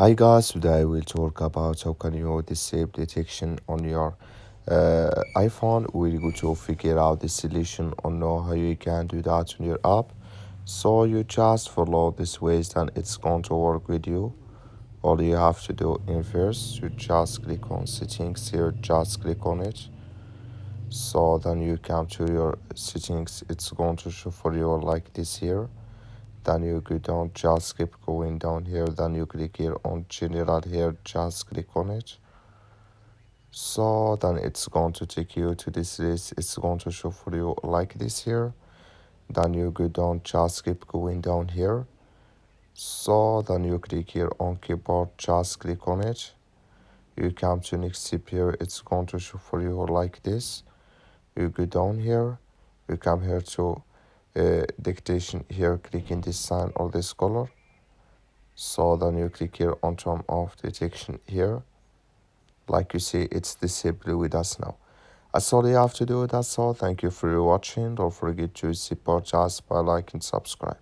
Hi guys, today we'll talk about how can you disable detection on your iPhone. We're going to figure out the solution on how you can do that on your app. So you just follow this ways and it's going to work with you. All you have to do in first, you just click on settings here, just click on it. So then you come to your settings, it's going to show for you like this here. Then you go down, just keep going down here, then you click here on general here, just click on it. So then it's going to take you to this list, it's going to show for you like this here. Then you go down, just keep going down here. So then you click here on keyboard, just click on it. You come to next step here, it's going to show for you like this. You go down here, you come here to dictation here, click in this sign or this color. So then you click here on turn off detection here. Like you see, it's disabled with us now. That's all you have to do. That's all. Thank you for watching. Don't forget to support us by liking and subscribe.